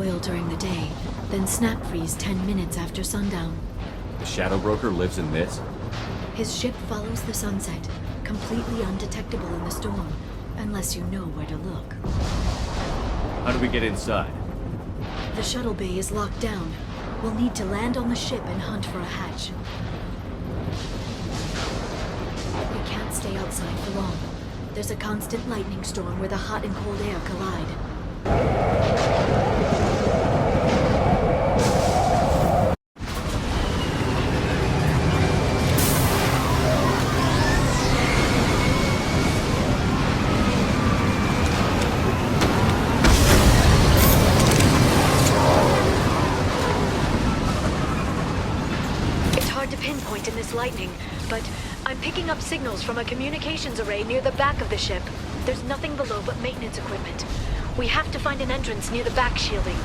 oil during the day, then snap freeze 10 minutes after sundown. The Shadow Broker lives in this? His ship follows the sunset, completely undetectable in the storm, unless you know where to look. How do we get inside? The shuttle bay is locked down. We'll need to land on the ship and hunt for a hatch. We can't stay outside for long. There's a constant lightning storm where the hot and cold air collide. In this lightning, but I'm picking up signals from a communications array near the back of the ship. There's nothing below but maintenance equipment. We have to find an entrance near the back shielding.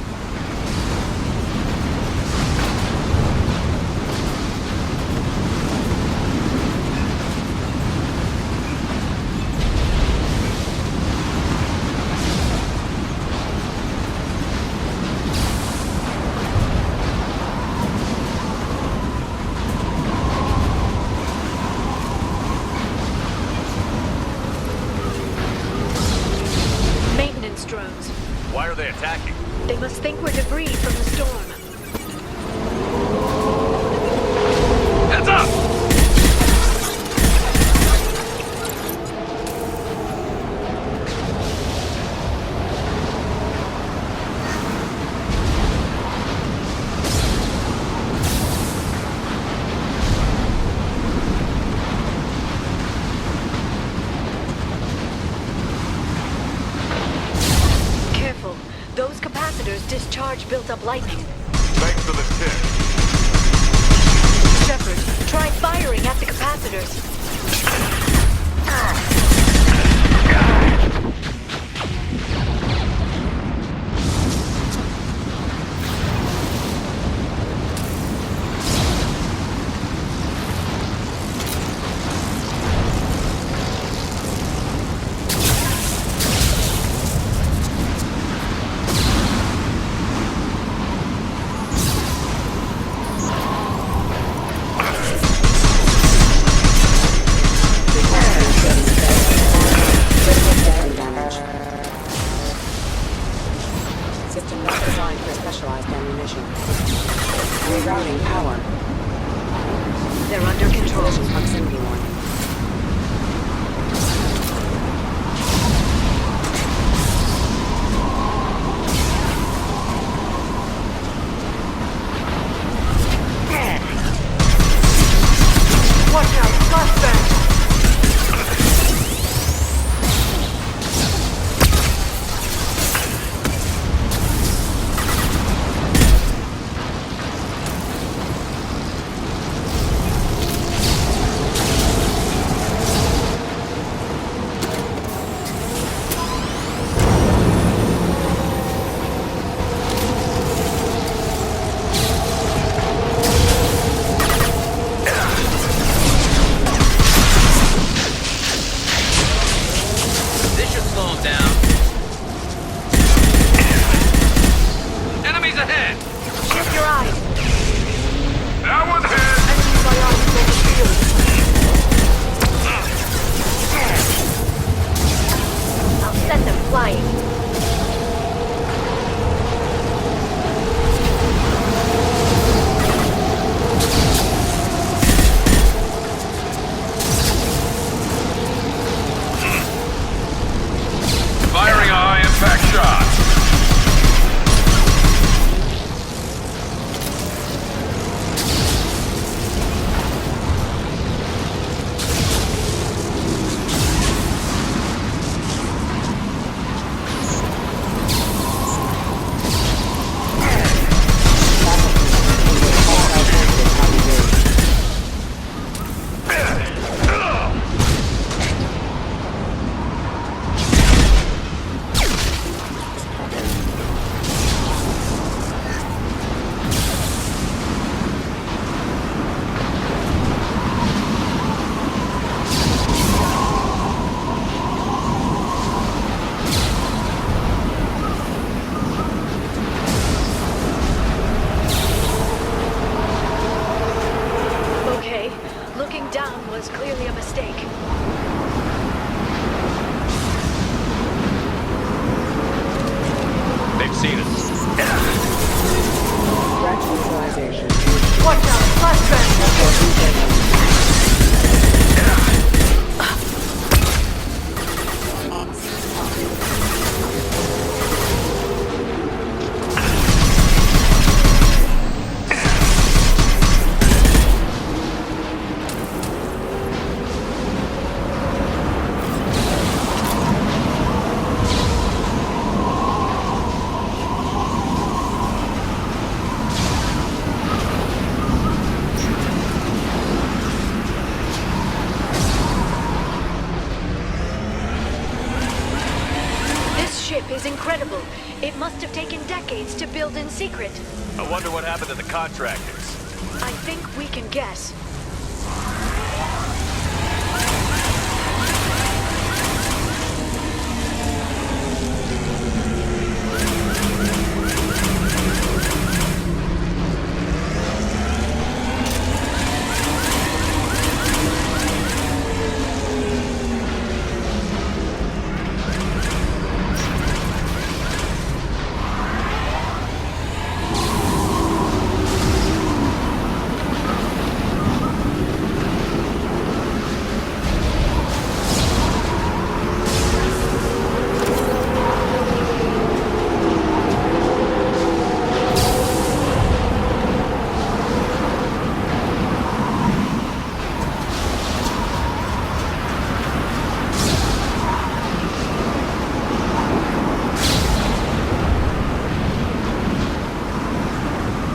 Drones. Why are they attacking? They must think we're debris from the storm. Heads up! Those capacitors discharge built-up lightning. Thanks for the tip. Shepard, try firing at the capacitors. System not designed for specialized ammunition. Rerouting power. They're under control. Proximity warning. Watch out, flashbang! used to build in secret. I wonder what happened to the contractors. I think we can guess.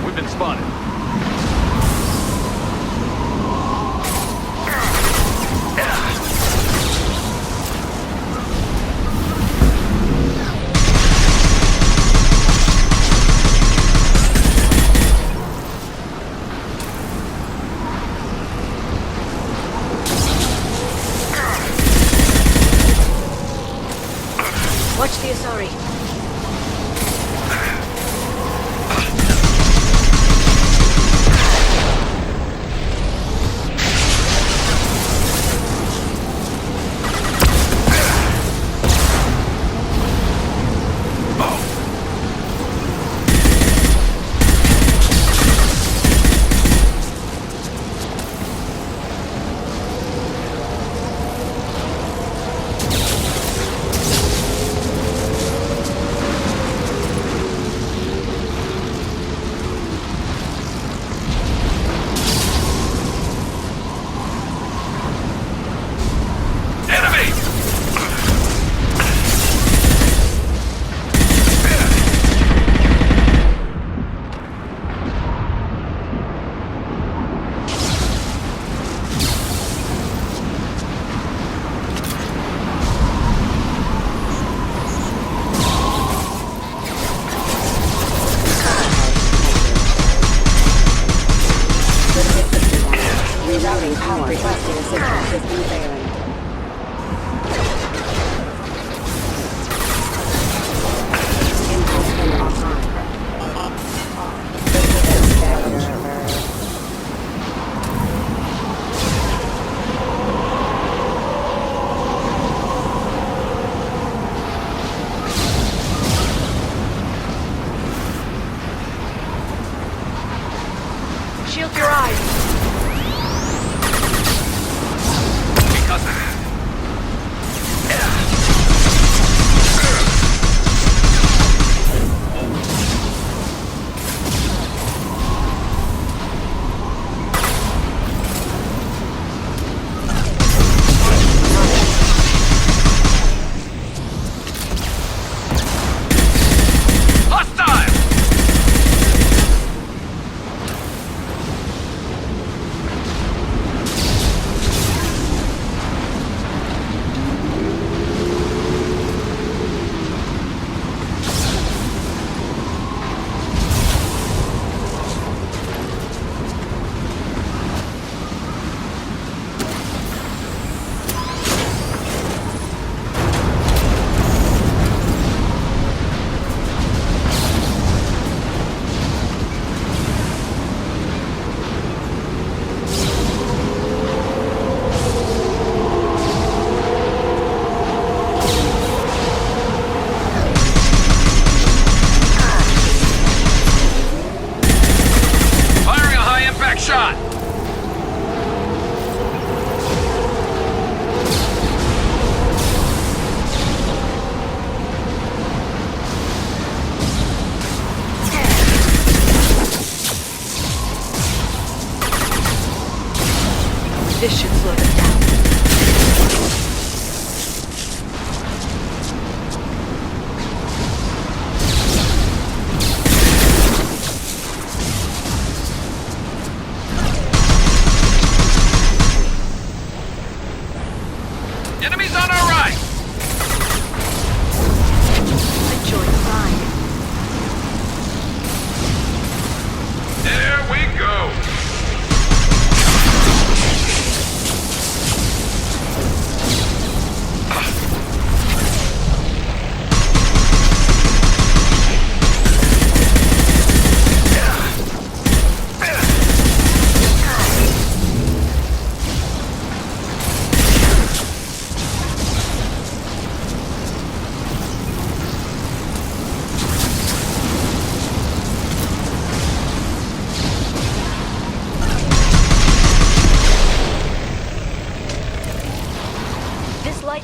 We've been spotted. Watch the Asari. Rerouting power. Requesting assistance. System failing. Input pin offline. Shield your eyes. Shot! This should slow them down. Enemies on our right! Enjoy the ride.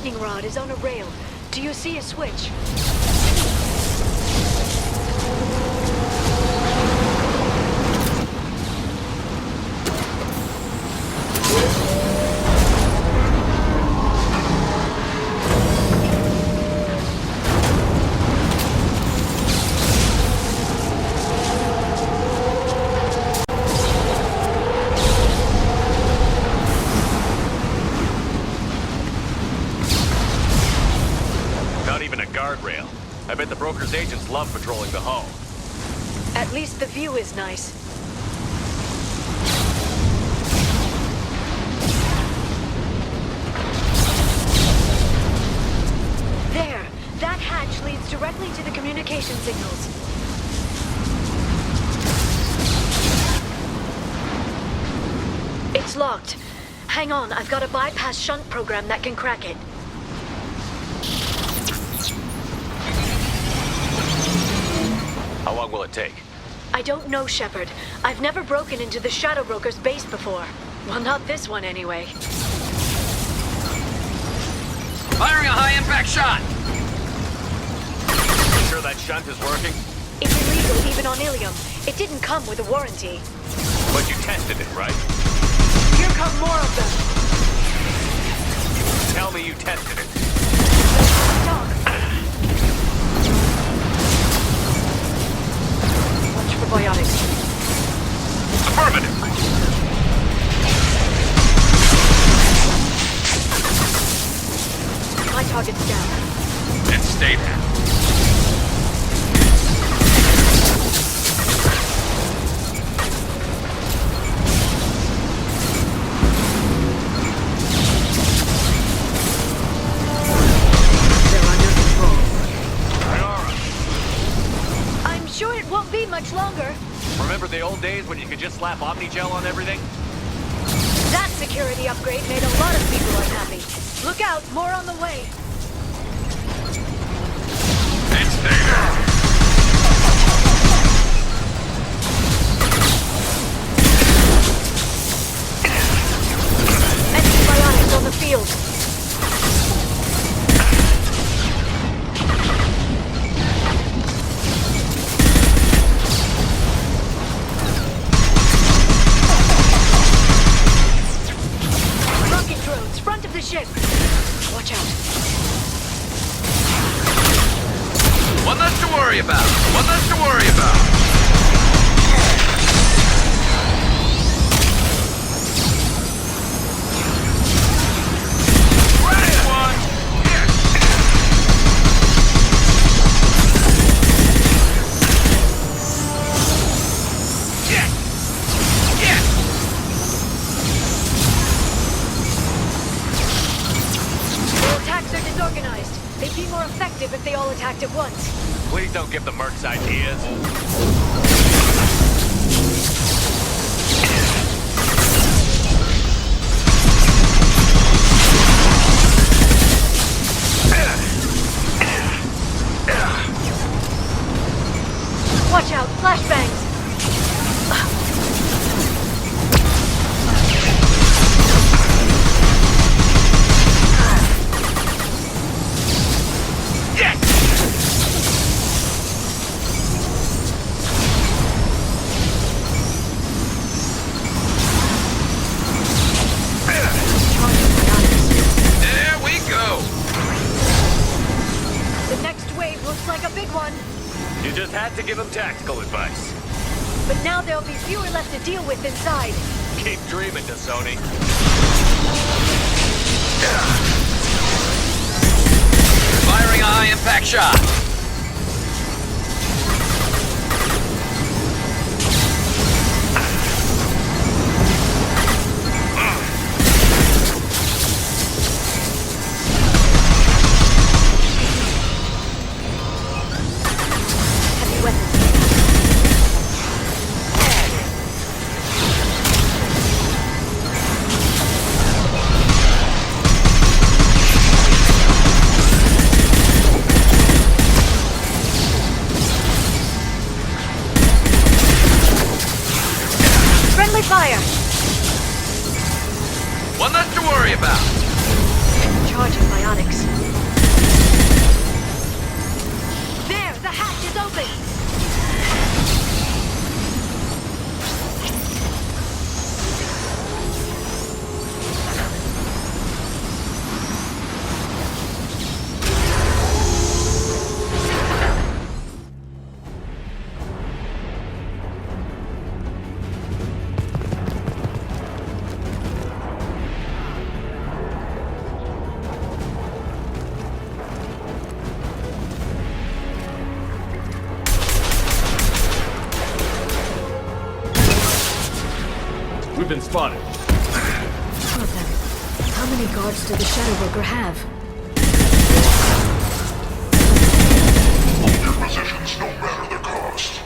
lightning rod is on a rail. Do you see a switch? Not even a guardrail. I bet the broker's agents love patrolling the hull. At least the view is nice. There! That hatch leads directly to the communication signals. It's locked. Hang on, I've got a bypass shunt program that can crack it. How long will it take? I don't know, Shepard. I've never broken into the Shadow Broker's base before. Well, not this one anyway. Firing a high-impact shot! You sure that shunt is working? It's illegal even on Ilium. It didn't come with a warranty. But you tested it, right? Here come more of them. Tell me you tested it. Talk. Watch for biotics. Affirmative! My target's down. And stay there. They're under control. Iara, I'm sure it won't be much longer. remember the old days when you could just slap Omnigel on everything? That security upgrade made a lot of people unhappy. Look out, more on the way. And stay there. Antibiotics on the field. Rocket drones, front of the ship. Watch out. One less to worry about. One less to worry about. Right one. Yeah. Yeah. Their attacks are disorganized. They'd be more effective if they all attacked at once. Please don't give the mercs ideas. Watch out, flashbangs! There we go. The next wave looks like a big one. You just had to give him tactical advice. But now there'll be fewer left to deal with inside. Keep dreaming, Dasoni. Firing a high-impact shot. Heavy weapons. Friendly fire! One less to worry about. recharging biotics. There! The hatch is open! We've been spotted. Two of them. How many guards does the Shadow Broker have? Hold your positions no matter the cost.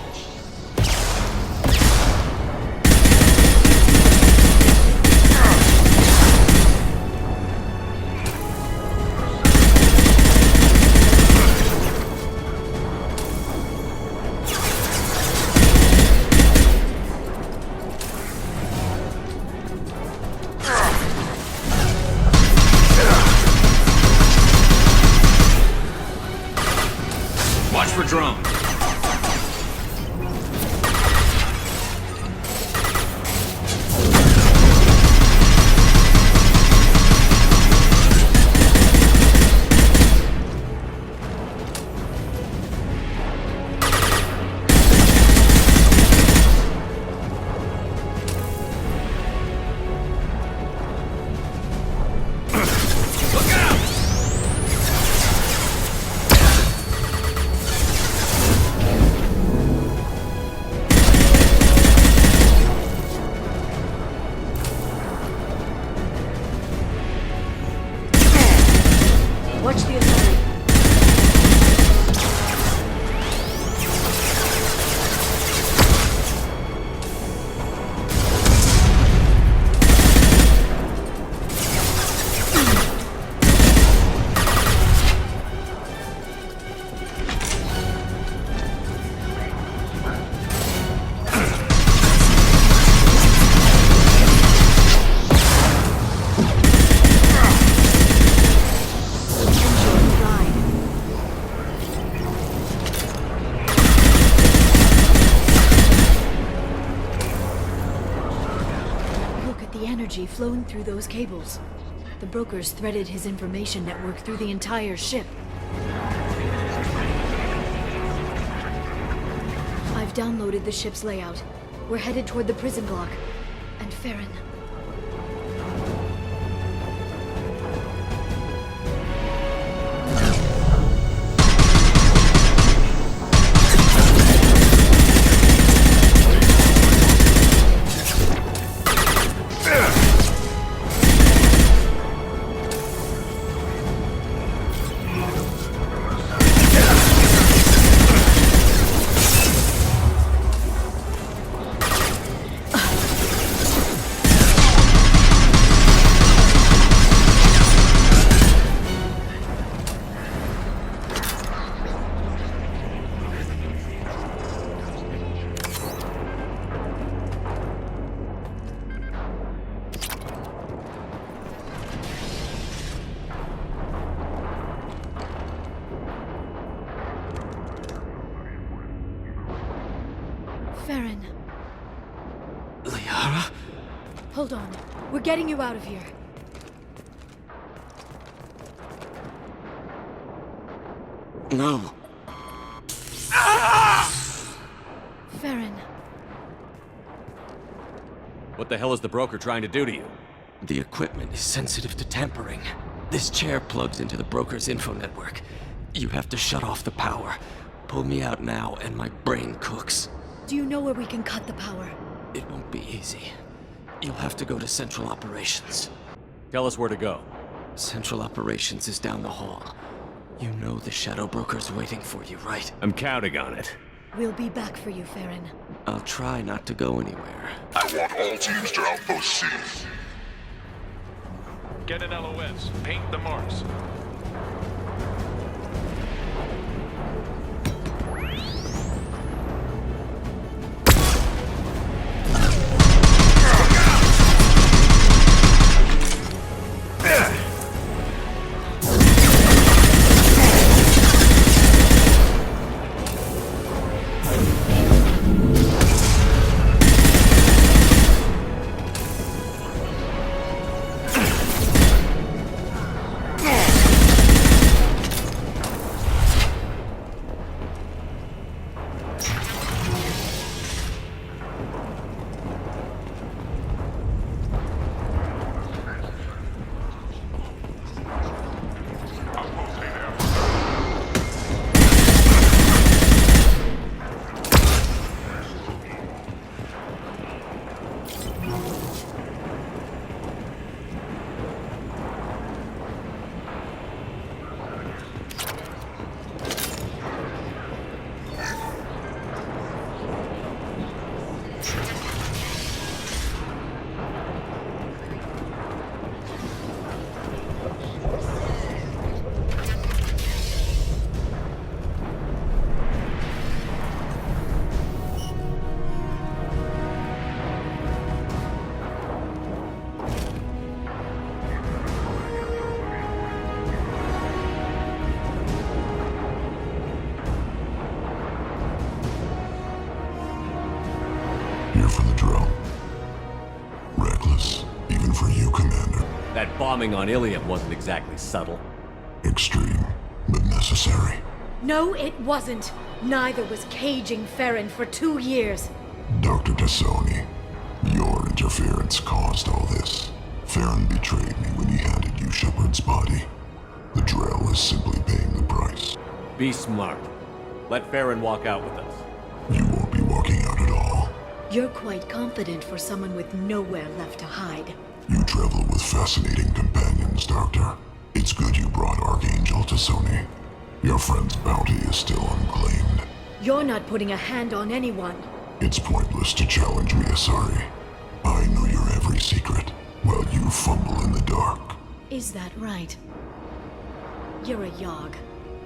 Watch for drones. Look out! Watch the assembly. Enjoy the ride. Look at the energy flowing through those cables. The brokers threaded his information network through the entire ship. I've downloaded the ship's layout. We're headed toward the prison block. And Farron. Farron. Liara? Hold on. We're getting you out of here. No. Farron. What the hell is the broker trying to do to you? The equipment is sensitive to tampering. This chair plugs into the broker's info network. You have to shut off the power. Pull me out now and my brain cooks. Do you know where we can cut the power? It won't be easy. You'll have to go to Central Operations. Tell us where to go. Central Operations is down the hall. You know the Shadow Broker's waiting for you, right? I'm counting on it. We'll be back for you, Farron. I'll try not to go anywhere. I want all teams to Outpost C. Get an LOS. Paint the Mars. Here for the drill. Reckless, even for you, Commander. That bombing on Ilium wasn't exactly subtle. Extreme, but necessary. No, it wasn't. Neither was caging Farron for 2 years. Dr. Tassoni, your interference caused all this. Farron betrayed me when he handed you Shepard's body. The Drell is simply paying the price. Be smart. Let Farron walk out with us. You won't be walking out at all. You're quite confident for someone with nowhere left to hide. You travel with fascinating companions, Doctor. It's good you brought Archangel Tassoni. Your friend's bounty is still unclaimed. You're not putting a hand on anyone. It's pointless to challenge me, Asari. I know your every secret, while you fumble in the dark. Is that right? You're a Yogg,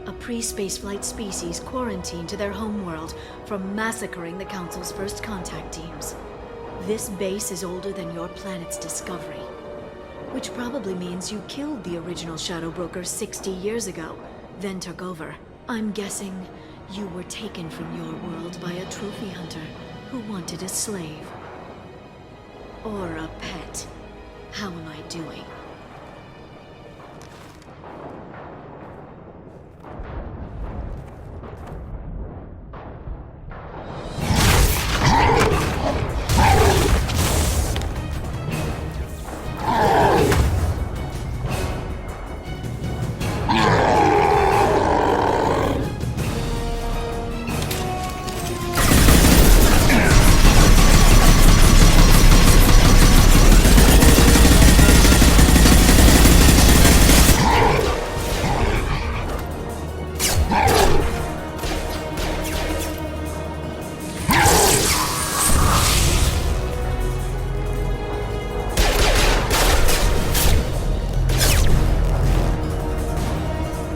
a pre-spaceflight species quarantined to their homeworld from massacring the Council's first contact teams. This base is older than your planet's discovery, which probably means you killed the original Shadow Broker 60 years ago, then took over. I'm guessing you were taken from your world by a trophy hunter who wanted a slave. Or a pet. How am I doing?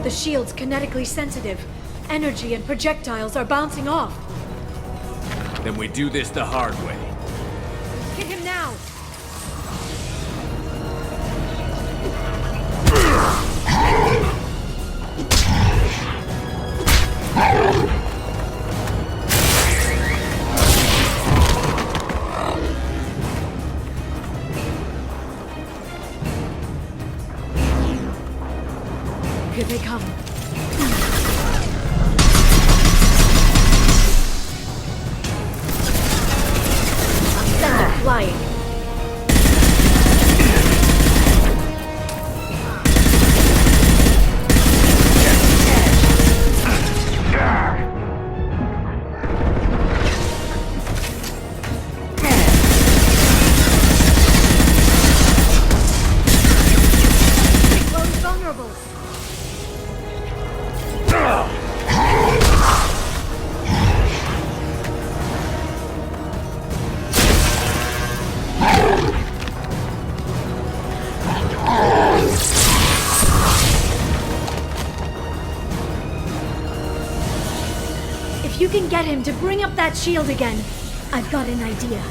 The shield's kinetically sensitive. Energy and projectiles are bouncing off. Then we do this the hard way. Hit him now! Here they come. Send them flying. Close vulnerable. If you can get him to bring up that shield again, I've got an idea.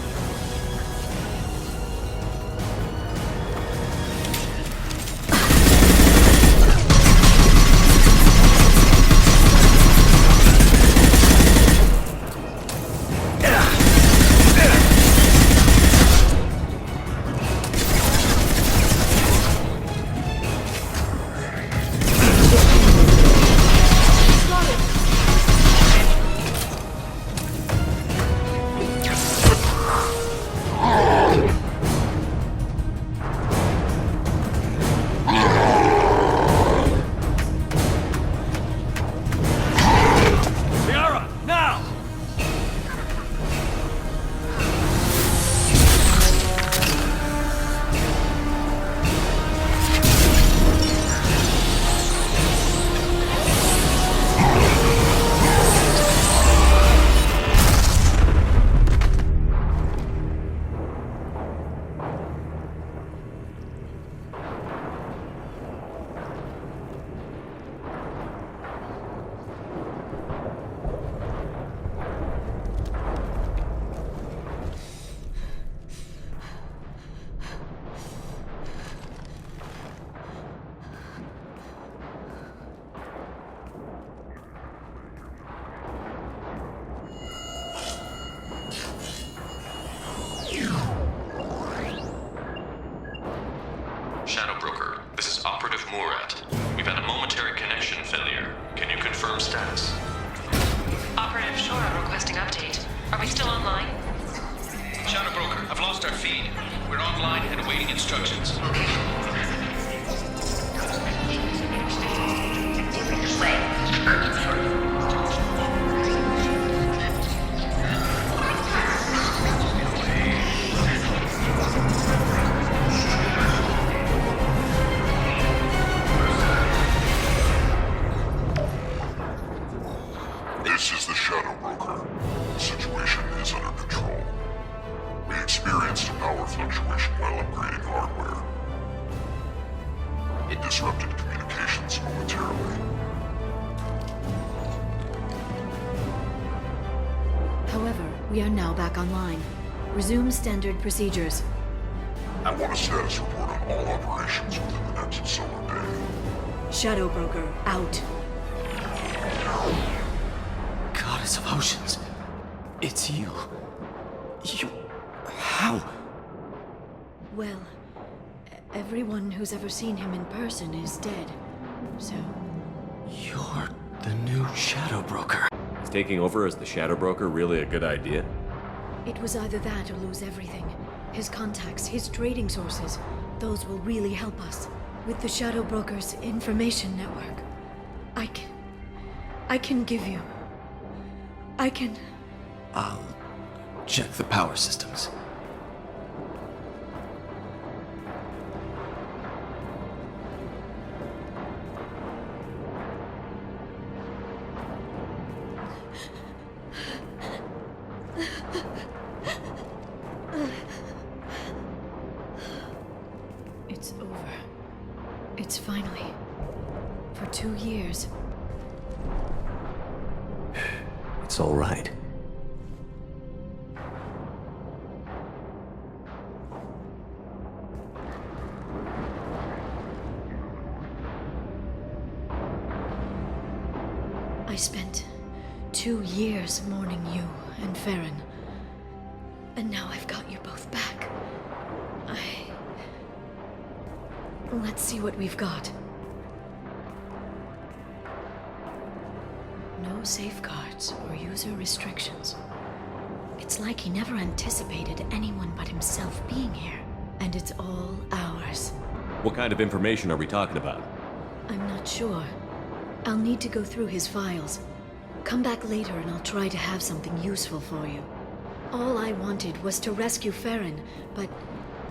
update. Are we still online? Shadow Broker, I've lost our feed. We're online and awaiting instructions. This is the Shadow Broker. The situation is under control. We experienced a power fluctuation while upgrading hardware. It disrupted communications momentarily. However, we are now back online. Resume standard procedures. I want a status report on all operations within the next solar day. Shadow Broker, out. Goddess of Oceans. It's you. You... How? Well, everyone who's ever seen him in person is dead. So, You're the new Shadow Broker. Is taking over as the Shadow Broker really a good idea? it was either that or lose everything. His contacts, his trading sources, those will really help us. With the Shadow Broker's information network, I can give you... I'll check the power systems. It's over. It's finally. For 2 years. It's all right. I spent 2 years mourning you and Farron. And now I've got you both back. Let's see what we've got. No safeguards or user restrictions. It's like he never anticipated anyone but himself being here. And it's all ours. What kind of information are we talking about? I'm not sure. I'll need to go through his files. Come back later and I'll try to have something useful for you. All I wanted was to rescue Farron, but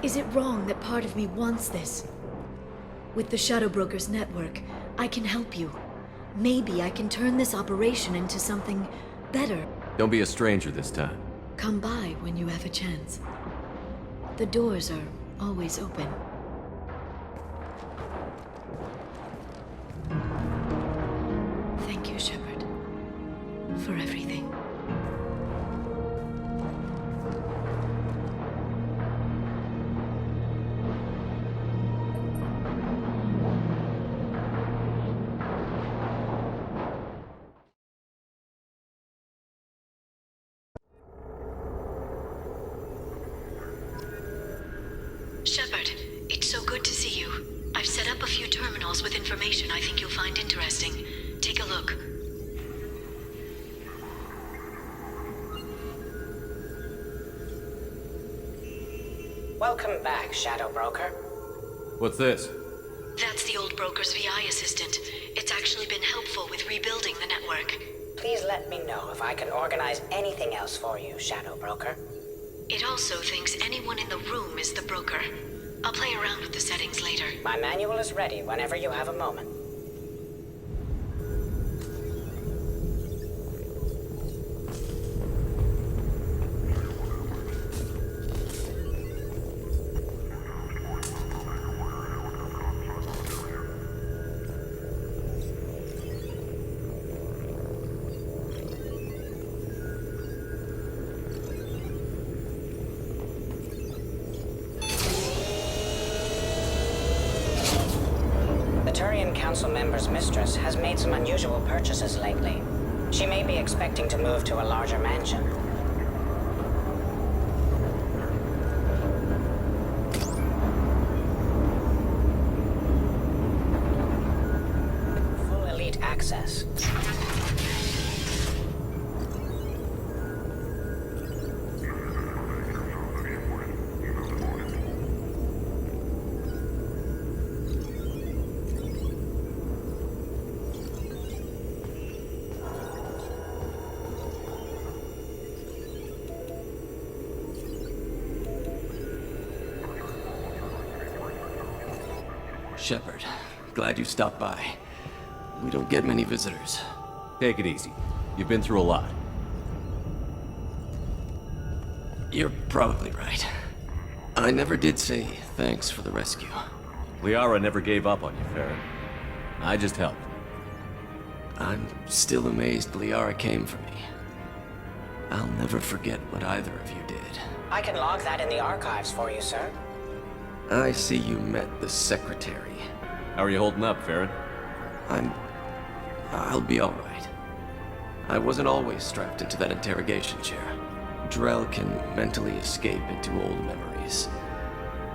is it wrong that part of me wants this? With the Shadow Broker's network, I can help you. Maybe I can turn this operation into something better. Don't be a stranger this time. Come by when you have a chance. The doors are always open. Thank you, Shepard, for everything. Shepard, it's so good to see you. I've set up a few terminals with information I think you'll find interesting. Take a look. Welcome back, Shadow Broker. What's this? That's the old broker's VI assistant. It's actually been helpful with rebuilding the network. Please let me know if I can organize anything else for you, Shadow Broker. It also thinks anyone in the room is the broker. I'll play around with the settings later. My manual is ready whenever you have a moment. The Turian Council member's mistress has made some unusual purchases lately. She may be expecting to move to a larger mansion. Full elite access. Shepard. Glad you stopped by. We don't get many visitors. Take it easy. You've been through a lot. You're probably right. I never did say thanks for the rescue. Liara never gave up on you, Farron. I just helped. I'm still amazed Liara came for me. I'll never forget what either of you did. I can log that in the archives for you, sir. I see you met the Secretary. How are you holding up, Farron? I'll be alright. I wasn't always strapped into that interrogation chair. Drell can mentally escape into old memories.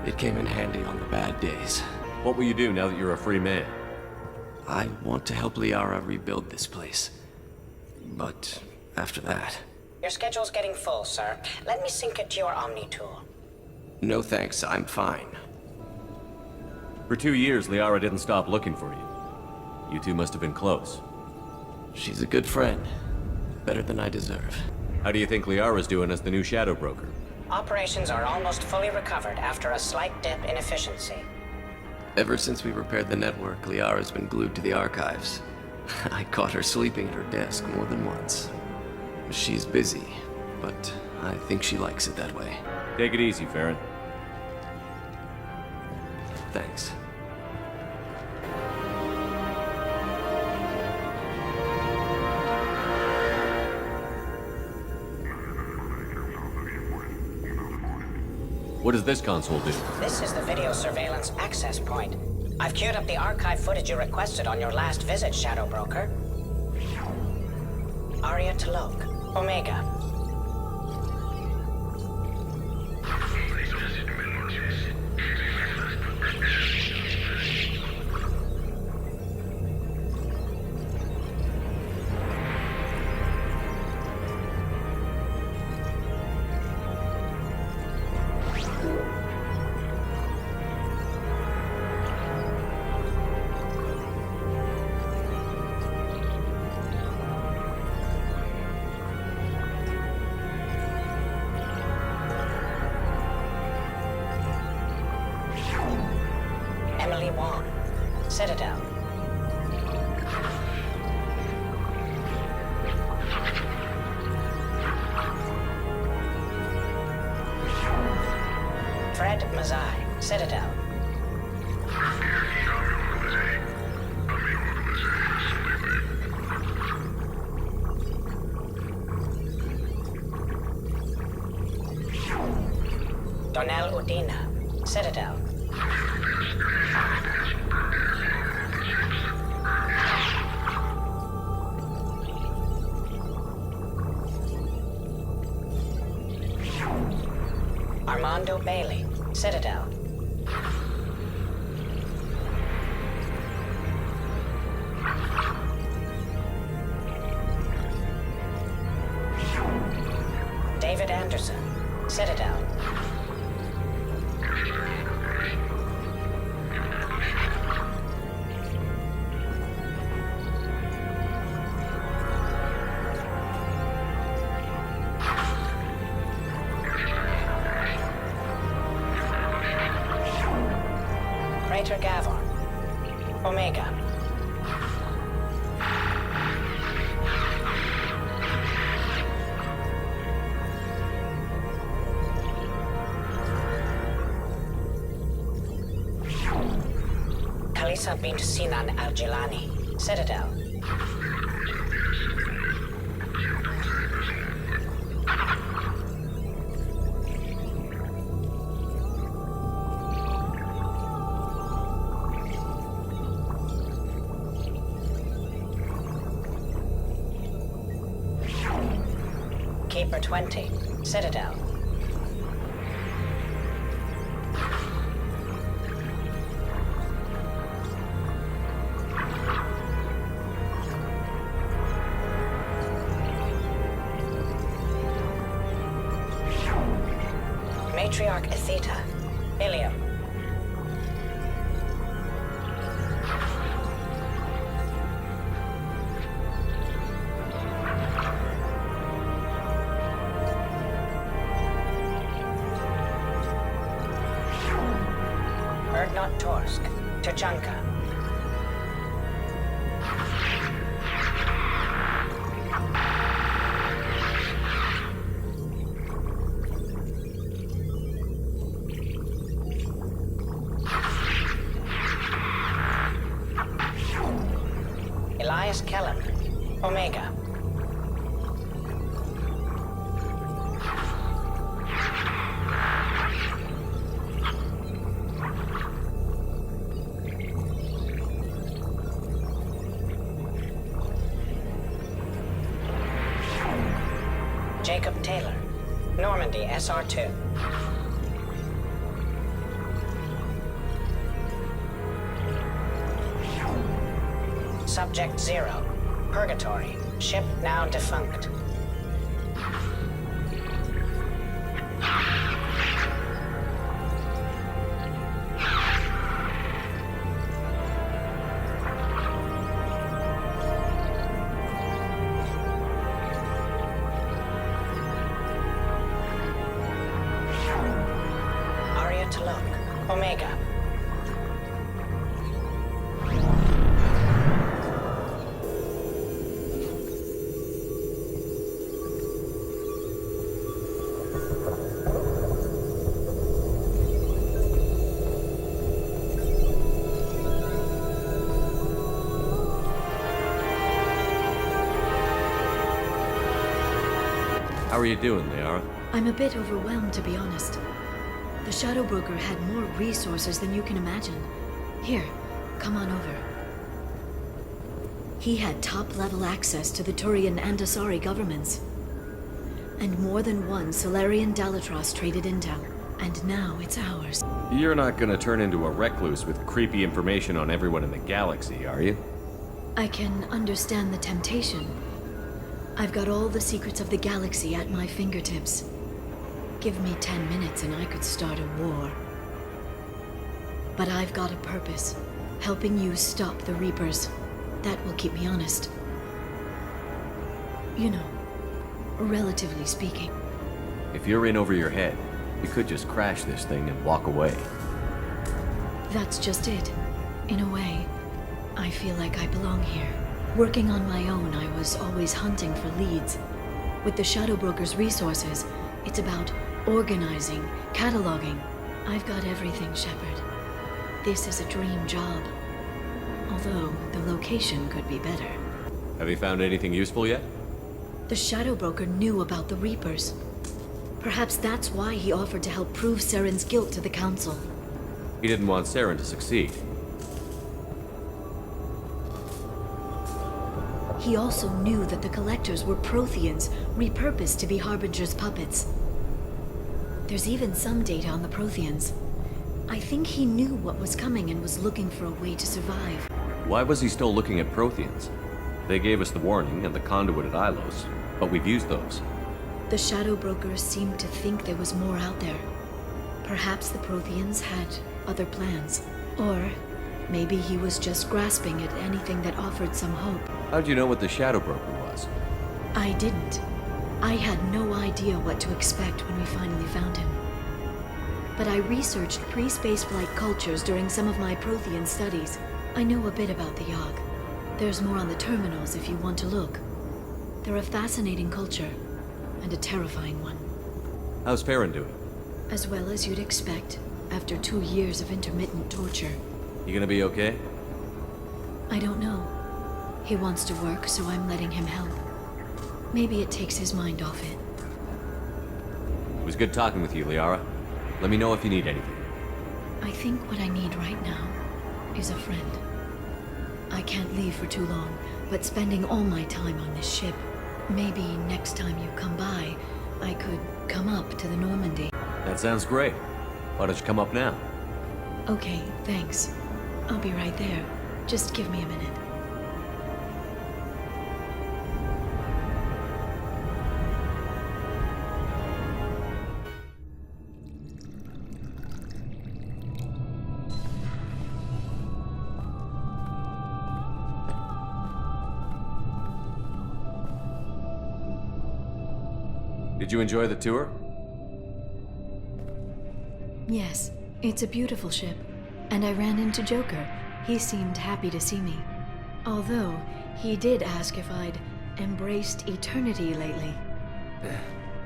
It came in handy on the bad days. What will you do now that you're a free man? I want to help Liara rebuild this place. But after that... Your schedule's getting full, sir. Let me sync it to your Omni tool. No thanks, I'm fine. For 2 years, Liara didn't stop looking for you. You two must have been close. She's a good friend. Better than I deserve. How do you think Liara's doing as the new Shadow Broker? Operations are almost fully recovered after a slight dip in efficiency. Ever since we repaired the network, Liara's been glued to the archives. I caught her sleeping at her desk more than once. She's busy, but I think she likes it that way. Take it easy, Farron. Thanks. What does this console do? This is the video surveillance access point. I've queued up the archive footage you requested on your last visit, Shadow Broker. Aria T'Loak, Omega. Emily Wong, Citadel. Fred Mazai, Citadel. Donnell Udina, Citadel. Armando Bailey, Citadel. David Anderson, Citadel. Crater Gavon, Omega. Kalisa bint Sinan Al-Jilani, Citadel. Keeper 20, Citadel. Matriarch Atheta, Ilium. Erdnot Torsk, Tuchanka. Elias Kellum, Omega. Jacob Taylor, Normandy SR2. Subject 0, Purgatory, ship now defunct. Arya Talok, Omega. How are you doing, Liara? I'm a bit overwhelmed, to be honest. The Shadow Broker had more resources than you can imagine. Here, come on over. He had top-level access to the Turian and Asari governments. And more than one Solarian Dalatros traded intel. And now it's ours. You're not gonna turn into a recluse with creepy information on everyone in the galaxy, are you? I can understand the temptation. I've got all the secrets of the galaxy at my fingertips. Give me 10 minutes and I could start a war. But I've got a purpose. Helping you stop the Reapers. That will keep me honest. You know, relatively speaking. If you're in over your head, you could just crash this thing and walk away. That's just it. In a way, I feel like I belong here. Working on my own, I was always hunting for leads. With the Shadow Broker's resources, it's about organizing, cataloging. I've got everything, Shepard. This is a dream job. Although, the location could be better. Have you found anything useful yet? The Shadow Broker knew about the Reapers. Perhaps that's why he offered to help prove Saren's guilt to the Council. He didn't want Saren to succeed. He also knew that the Collectors were Protheans, repurposed to be Harbinger's puppets. There's even some data on the Protheans. I think he knew what was coming and was looking for a way to survive. Why was he still looking at Protheans? They gave us the warning and the conduit at Ilos, but we've used those. The Shadow Brokers seemed to think there was more out there. Perhaps the Protheans had other plans. Or maybe he was just grasping at anything that offered some hope. How'd you know what the Shadow Broker was? I didn't. I had no idea what to expect when we finally found him. But I researched pre-spaceflight cultures during some of my Prothean studies. I know a bit about the Yogg. There's more on the terminals if you want to look. They're a fascinating culture, and a terrifying one. How's Farron doing? As well as you'd expect, after 2 years of intermittent torture. You gonna be okay? I don't know. He wants to work, so I'm letting him help. Maybe it takes his mind off it. It was good talking with you, Liara. Let me know if you need anything. I think what I need right now is a friend. I can't leave for too long, but spending all my time on this ship. Maybe next time you come by, I could come up to the Normandy. That sounds great. Why don't you come up now? Okay, thanks. I'll be right there. Just give me a minute. Did you enjoy the tour? Yes, it's a beautiful ship. And I ran into Joker. He seemed happy to see me. Although, he did ask if I'd embraced eternity lately.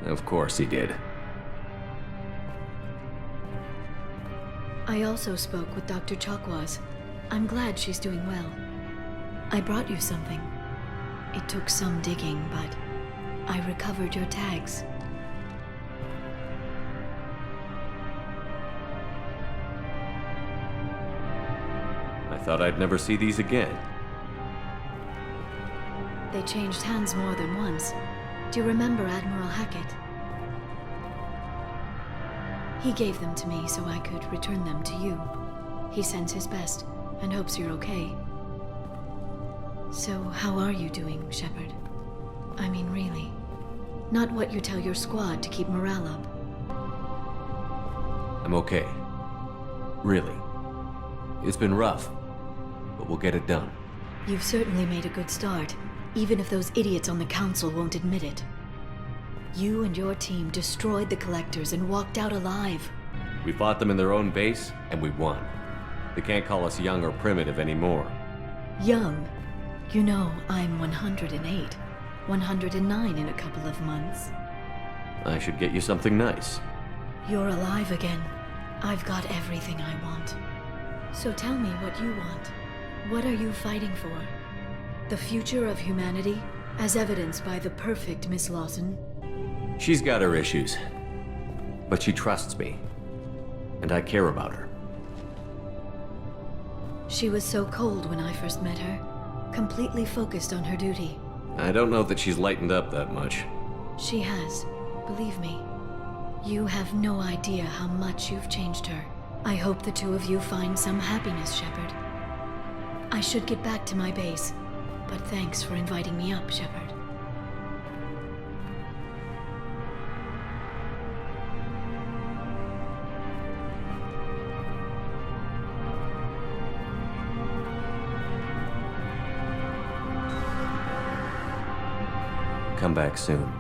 Of course he did. I also spoke with Dr. Chakwas. I'm glad she's doing well. I brought you something. It took some digging, but I recovered your tags. I thought I'd never see these again. They changed hands more than once. Do you remember Admiral Hackett? He gave them to me so I could return them to you. He sends his best and hopes you're okay. So, how are you doing, Shepard? I mean, really. Not what you tell your squad to keep morale up. I'm okay. Really. It's been rough, but we'll get it done. You've certainly made a good start, even if those idiots on the Council won't admit it. You and your team destroyed the Collectors and walked out alive. We fought them in their own base, and we won. They can't call us young or primitive anymore. Young? You know, I'm 108. 109 in a couple of months. I should get you something nice. You're alive again. I've got everything I want. So tell me what you want. What are you fighting for? The future of humanity, as evidenced by the perfect Miss Lawson? She's got her issues, but she trusts me, and I care about her. She was so cold when I first met her, completely focused on her duty. I don't know that she's lightened up that much. She has, believe me. You have no idea how much you've changed her. I hope the two of you find some happiness, Shepard. I should get back to my base, but thanks for inviting me up, Shepard. Come back soon.